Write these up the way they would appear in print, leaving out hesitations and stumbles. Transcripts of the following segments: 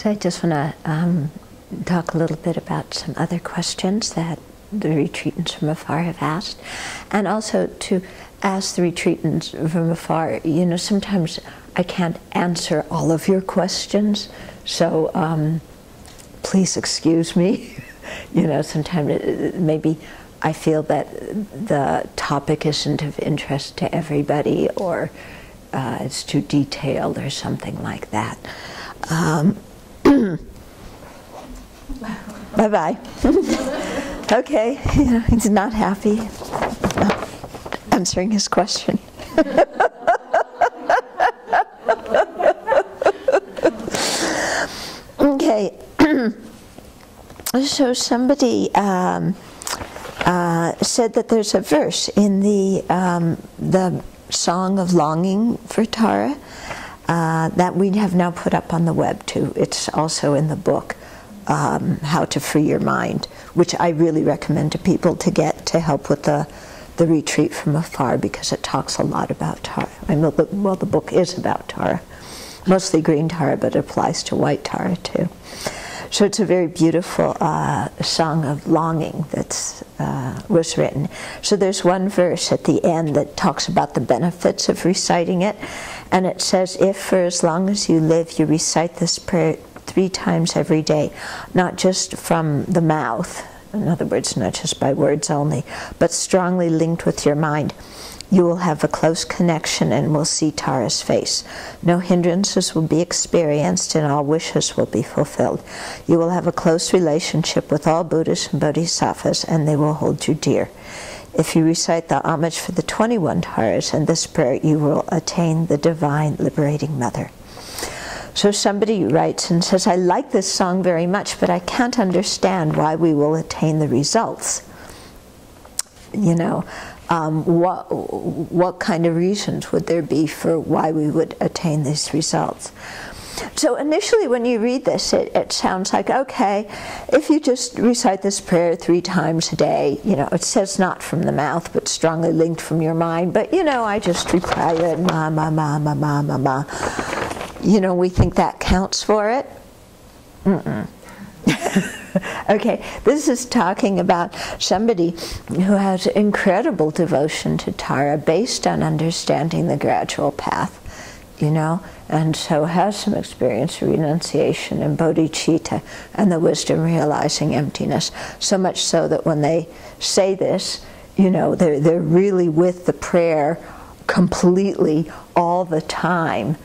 So I just want to talk a little bit about some other questions that the retreatants from afar have asked, and also to ask the retreatants from afar, you know, sometimes I can't answer all of your questions, so please excuse me. You know, sometimes maybe I feel that the topic isn't of interest to everybody, or it's too detailed or something like that. Bye-bye. Okay, yeah, he's not happy answering his question. Okay, so somebody said that there's a verse in the Song of Longing for Tara that we have now put up on the web too. It's also in the book, How to Free Your Mind, which I really recommend to people to get to help with the retreat from afar, because it talks a lot about Tara. I know that, well, the book is about Tara, mostly green Tara, but it applies to white Tara too. So it's a very beautiful song of longing that was written. So there's one verse at the end that talks about the benefits of reciting it, and it says, if for as long as you live you recite this prayer 3 times every day, not just from the mouth, in other words, not just by words only, but strongly linked with your mind, you will have a close connection and will see Tara's face. No hindrances will be experienced and all wishes will be fulfilled. You will have a close relationship with all Buddhas and Bodhisattvas, and they will hold you dear. If you recite the homage for the 21 Taras and this prayer, you will attain the divine liberating mother. So somebody writes and says, I like this song very much, but I can't understand why we will attain the results. You know, what kind of reasons would there be for why we would attain these results? So initially when you read this, it sounds like, okay, if you just recite this prayer 3 times a day, you know, it says not from the mouth, but strongly linked from your mind, but you know, I just reply it, ma, ma, ma, ma, ma, ma, ma. You know, we think that counts for it? Mm-mm. Okay, this is talking about somebody who has incredible devotion to Tara based on understanding the gradual path, you know, and so has some experience of renunciation and bodhicitta and the wisdom realizing emptiness, so much so that when they say this, you know, they're really with the prayer completely all the time,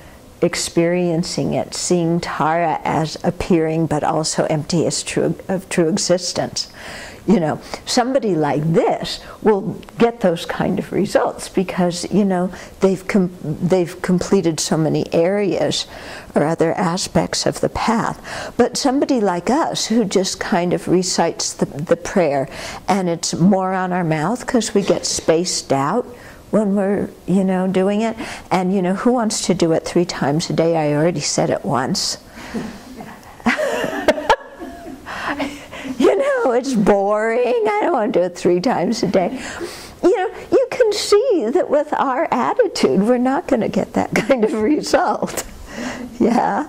experiencing it, seeing Tara as appearing but also empty as of true existence. You know, somebody like this will get those kind of results because, you know, they've completed so many areas or other aspects of the path. But somebody like us who just kind of recites the prayer and it's more on our mouth because we get spaced out when we're, you know, doing it. And, you know, who wants to do it 3 times a day? I already said it once. You know, it's boring. I don't want to do it 3 times a day. You know, you can see that with our attitude, we're not going to get that kind of result. Yeah.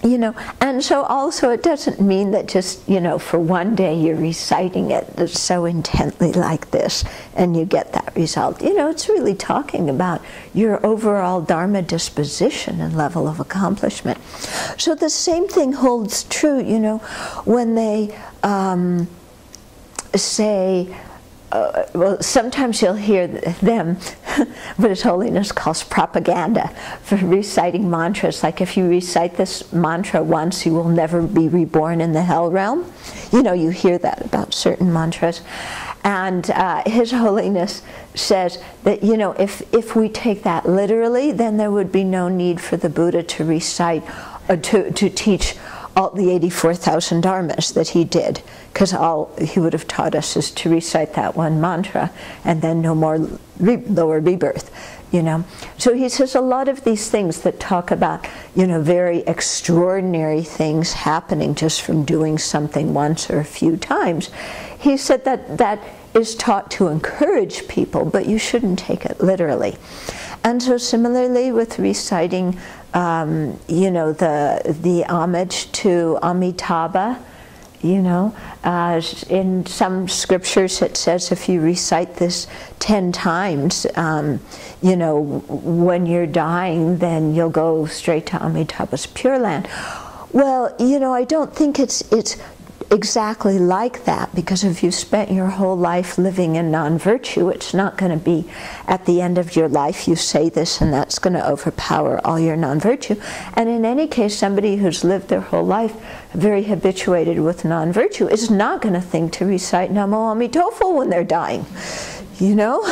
You know, and so also it doesn't mean that just, you know, for one day you're reciting it so intently like this and you get that result. You know, it's really talking about your overall Dharma disposition and level of accomplishment. So the same thing holds true, you know, when they say, well, sometimes you'll hear them, what His Holiness calls propaganda, for reciting mantras. Like if you recite this mantra once, you will never be reborn in the hell realm. You know, you hear that about certain mantras. And His Holiness says that, you know, if we take that literally, then there would be no need for the Buddha to recite, to teach all the 84,000 dharmas that he did, because all he would have taught us is to recite that one mantra and then no more lower rebirth, you know. So he says a lot of these things that talk about, you know, very extraordinary things happening just from doing something once or a few times. He said that that is taught to encourage people, but you shouldn't take it literally. And so similarly with reciting, you know, the homage to Amitabha, you know, in some scriptures it says if you recite this 10 times, you know, when you're dying, then you'll go straight to Amitabha's Pure Land. Well, you know, I don't think it's exactly like that, because if you've spent your whole life living in non-virtue, it's not going to be at the end of your life you say this and that's going to overpower all your non-virtue. And in any case, somebody who's lived their whole life very habituated with non-virtue is not going to think to recite Namo Amitofu when they're dying, you know?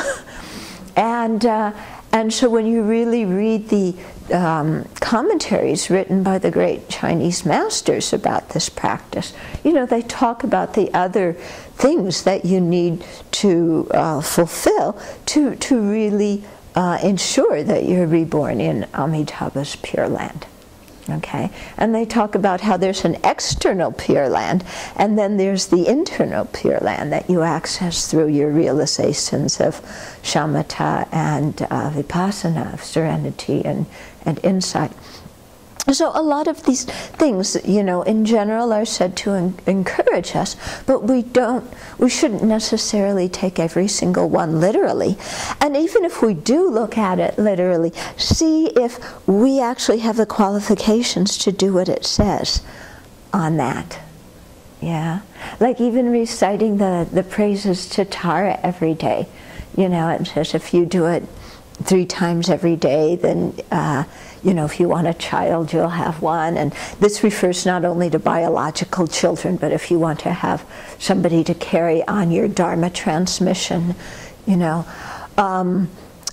And so when you really read the commentaries written by the great Chinese masters about this practice, you know, they talk about the other things that you need to fulfill to really ensure that you're reborn in Amitabha's Pure Land. Okay, and they talk about how there's an external Pure Land, and then there's the internal Pure Land that you access through your realizations of shamatha and vipassana, of serenity and insight. So a lot of these things, you know, in general are said to encourage us, but we shouldn't necessarily take every single one literally. And even if we do look at it literally, see if we actually have the qualifications to do what it says on that. Yeah, like even reciting the praises to Tara every day. You know, it says if you do it 3 times every day, then you know, if you want a child, you'll have one. And this refers not only to biological children, but if you want to have somebody to carry on your Dharma transmission, you know,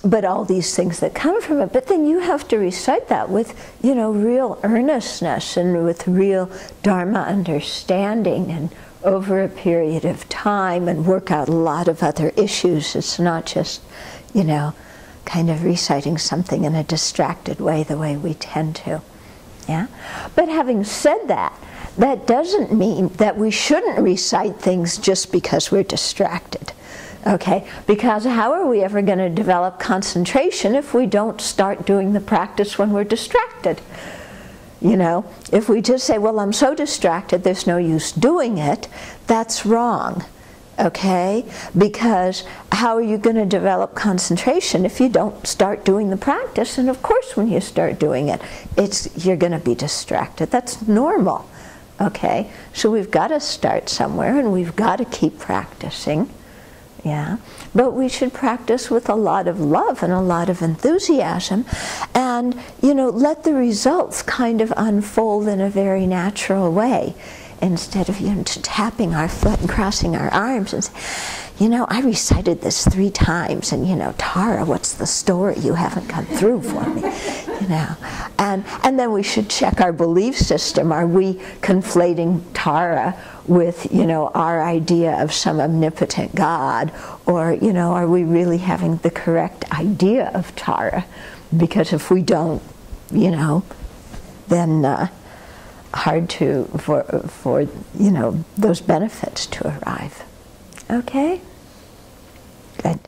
but all these things that come from it. But then you have to recite that with, you know, real earnestness and with real Dharma understanding and over a period of time, and work out a lot of other issues. It's not just, you know, kind of reciting something in a distracted way the way we tend to. Yeah? But having said that, that doesn't mean that we shouldn't recite things just because we're distracted. Okay? Because how are we ever going to develop concentration if we don't start doing the practice when we're distracted? You know, if we just say, well, I'm so distracted, there's no use doing it, that's wrong. Okay? Because how are you going to develop concentration if you don't start doing the practice? And of course when you start doing it, you're going to be distracted. That's normal. Okay? So we've got to start somewhere, and we've got to keep practicing. Yeah? But we should practice with a lot of love and a lot of enthusiasm, and, you know, let the results kind of unfold in a very natural way, instead of, you know, tapping our foot and crossing our arms and say, you know, I recited this 3 times, and, you know, Tara, what's the story? You haven't come through for me, you know. And then we should check our belief system. Are we conflating Tara with, you know, our idea of some omnipotent God? Or, you know, are we really having the correct idea of Tara? Because if we don't, you know, then hard for you know, those benefits to arrive. Okay? Good.